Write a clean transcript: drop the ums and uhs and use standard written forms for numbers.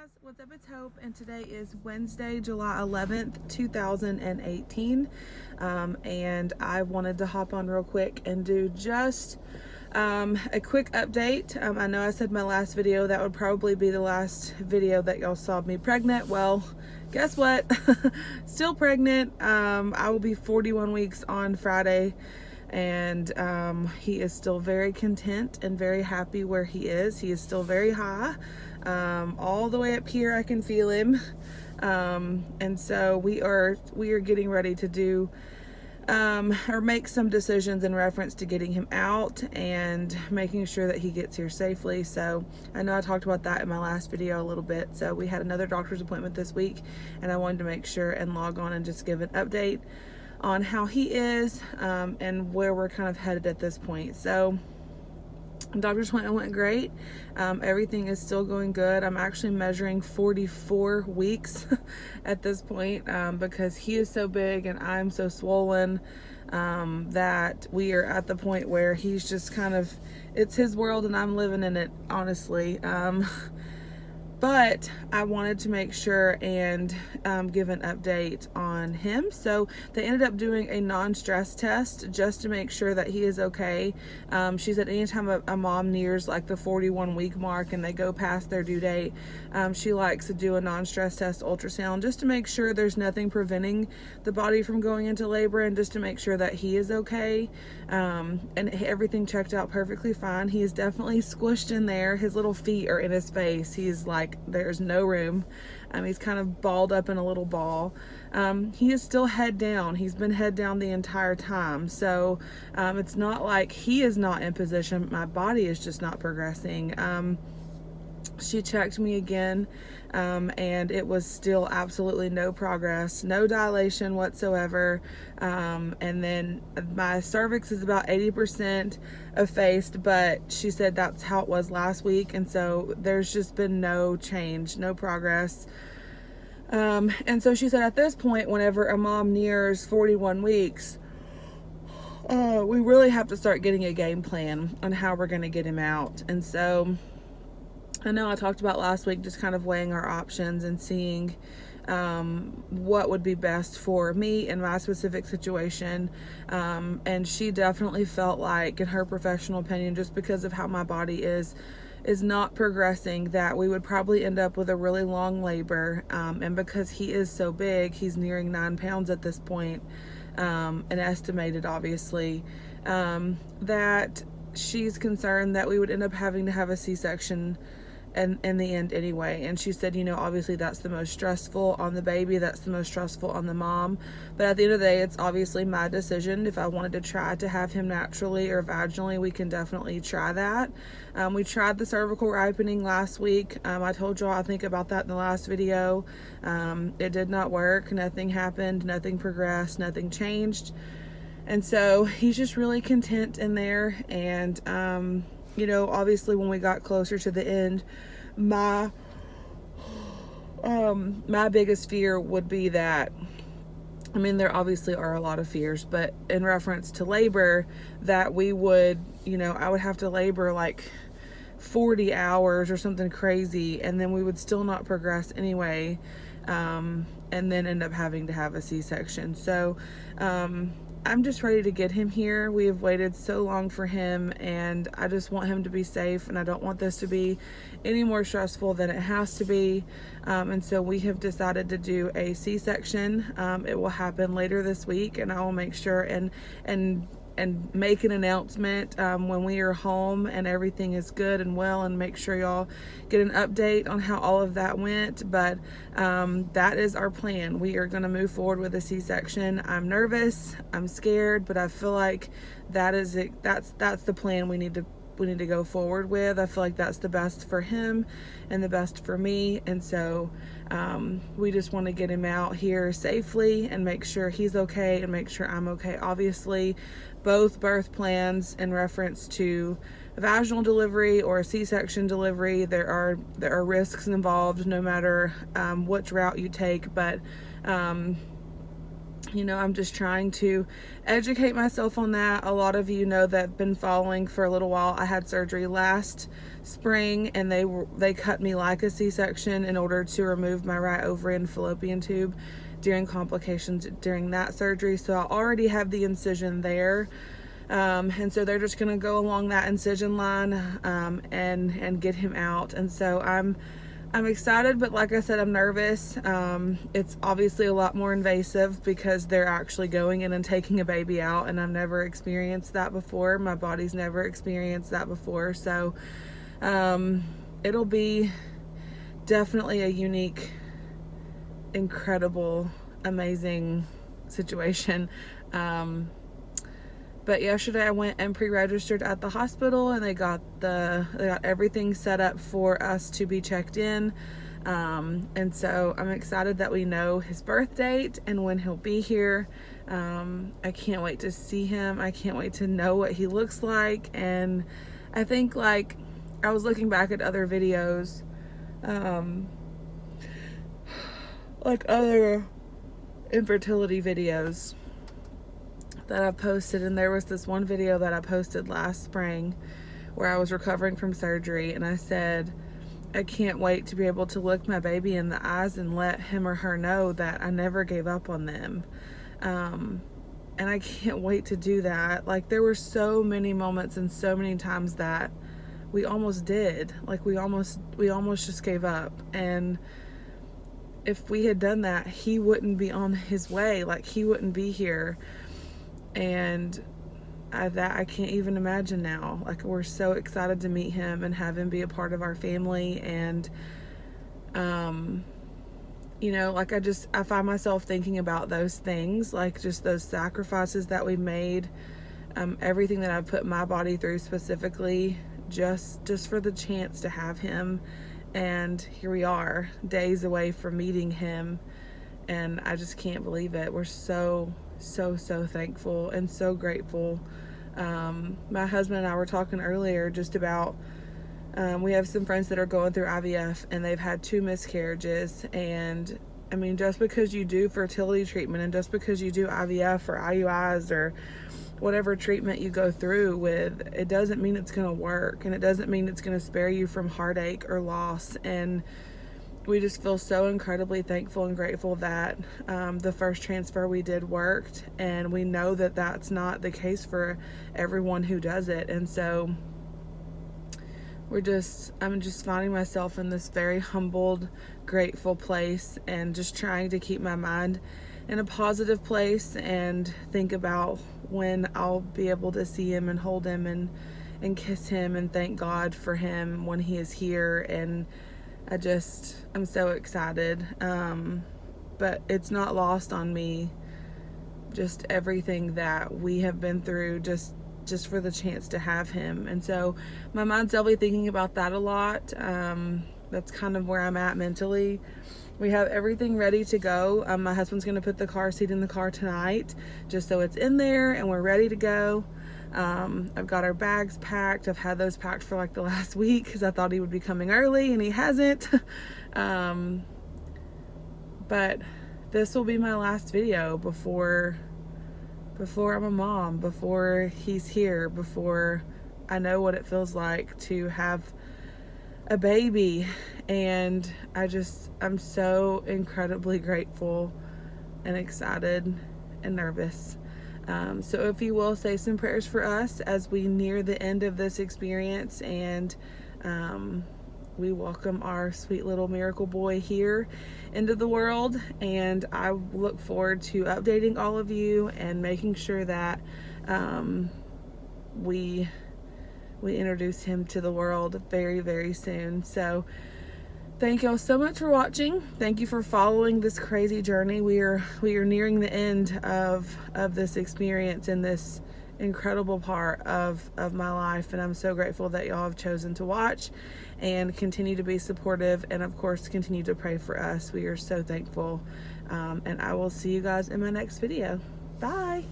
guys, what's up? It's Hope, and today is Wednesday, July 11th, 2018, and I wanted to hop on real quick and do just a quick update. I know I said my last video that would probably be the last video that y'all saw me pregnant. Well, guess what? Still pregnant. I will be 41 weeks on Friday, and he is still very content and very happy where he is. He is still very high. All the way up here I can feel him, and so we are getting ready to do or make some decisions in reference to getting him out and making sure that he gets here safely. So I know I talked about that in my last video a little bit. So we had another doctor's appointment this week, and I wanted to make sure and log on and just give an update on how he is, and where we're kind of headed at this point. So doctor's appointment went great. Everything is still going good. I'm actually measuring 44 weeks at this point, because he is so big and I'm so swollen, that we are at the point where he's just kind of, it's his world and I'm living in it, honestly. But I wanted to make sure and give an update on him. So they ended up doing a non-stress test just to make sure that he is okay. She said anytime a mom nears like the 41 week mark and they go past their due date, she likes to do a non-stress test ultrasound just to make sure there's nothing preventing the body from going into labor, and just to make sure that he is okay. And everything checked out perfectly fine. He is definitely squished in there. His little feet are in his face. He's like, there's no room. He's kind of balled up in a little ball. He is still head down. He's been head down the entire time. So it's not like he is not in position. My body is just not progressing. She checked me again, and it was still absolutely no progress, no dilation whatsoever. And then my cervix is about 80% effaced, but she said that's how it was last week. And so there's just been no change, no progress. And so she said at this point, whenever a mom nears 41 weeks, we really have to start getting a game plan on how we're going to get him out. And so I know I talked about last week just kind of weighing our options and seeing what would be best for me in my specific situation. And she definitely felt like, in her professional opinion, just because of how my body is not progressing, that we would probably end up with a really long labor. And because he is so big, he's nearing 9 pounds at this point, and estimated obviously, that she's concerned that we would end up having to have a C-section in the end anyway. And she said, you know, obviously that's the most stressful on the baby, that's the most stressful on the mom, but at the end of the day, it's obviously my decision. If I wanted to try to have him naturally or vaginally, we can definitely try that. We tried the cervical ripening last week. I told y'all, I think, about that in the last video. It did not work. Nothing happened, nothing progressed, nothing changed. And so he's just really content in there. And you know, obviously when we got closer to the end, my biggest fear would be that, I mean, there obviously are a lot of fears, but in reference to labor, that we would, you know, I would have to labor like 40 hours or something crazy, and then we would still not progress anyway, and then end up having to have a C-section. So I'm just ready to get him here. We have waited so long for him, and I just want him to be safe, and I don't want this to be any more stressful than it has to be. And so we have decided to do a C-section. It will happen later this week, and I will make sure and make an announcement when we are home and everything is good and well, and make sure y'all get an update on how all of that went. But that is our plan. We are going to move forward with a C-section. I'm nervous, I'm scared, but I feel like that is it. That's the plan we need to go forward with. I feel like that's the best for him and the best for me. And so we just want to get him out here safely and make sure he's okay and make sure I'm okay. Obviously, both birth plans in reference to a vaginal delivery or a C-section delivery, there are risks involved no matter which route you take. But you know, I'm just trying to educate myself on that. A lot of you know that have been following for a little while. I had surgery last spring, and they cut me like a C-section in order to remove my right ovary and fallopian tube during complications during that surgery. So I already have the incision there. And so they're just gonna go along that incision line and get him out. And so I'm excited, but like I said, I'm nervous. It's obviously a lot more invasive because they're actually going in and taking a baby out, and I've never experienced that before. My body's never experienced that before. So it'll be definitely a unique, incredible, amazing situation. But yesterday I went and pre-registered at the hospital, and they got everything set up for us to be checked in. And so I'm excited that we know his birth date and when he'll be here. I can't wait to see him. I can't wait to know what he looks like. And I think, like, I was looking back at other videos, like other infertility videos that I've posted, and there was this one video that I posted last spring where I was recovering from surgery, and I said, I can't wait to be able to look my baby in the eyes and let him or her know that I never gave up on them. And I can't wait to do that. Like, there were so many moments and so many times that we almost did. Like, we almost just gave up. And if we had done that, he wouldn't be on his way. Like, he wouldn't be here. And I can't even imagine now. Like, we're so excited to meet him and have him be a part of our family. And you know, like, I find myself thinking about those things, like just those sacrifices that we made, everything that I've put my body through specifically just for the chance to have him. And here we are, days away from meeting him, and I just can't believe it. We're so thankful and so grateful. My husband and I were talking earlier just about, we have some friends that are going through IVF, and they've had 2 miscarriages. And I mean, just because you do fertility treatment and just because you do IVF or IUIs or whatever treatment you go through with, it doesn't mean it's going to work, and it doesn't mean it's going to spare you from heartache or loss. And we just feel so incredibly thankful and grateful that the first transfer we did worked, and we know that that's not the case for everyone who does it. And so I'm just finding myself in this very humbled, grateful place, and just trying to keep my mind in a positive place and think about when I'll be able to see him and hold him and kiss him and thank God for him when he is here. And I'm so excited. But it's not lost on me, just everything that we have been through just for the chance to have him. And so my mind's definitely thinking about that a lot. That's kind of where I'm at mentally. We have everything ready to go. My husband's going to put the car seat in the car tonight, just so it's in there and we're ready to go. I've got our bags packed. I've had those packed for like the last week because I thought he would be coming early, and he hasn't. But this will be my last video before I'm a mom, before he's here, before I know what it feels like to have a baby. And I'm so incredibly grateful and excited and nervous. So if you will, say some prayers for us as we near the end of this experience, and we welcome our sweet little miracle boy here into the world. And I look forward to updating all of you and making sure that we introduce him to the world very, very soon. So thank y'all so much for watching. Thank you for following this crazy journey. We are nearing the end of this experience and this incredible part of my life, and I'm so grateful that y'all have chosen to watch and continue to be supportive, and of course continue to pray for us. We are so thankful, and I will see you guys in my next video. Bye.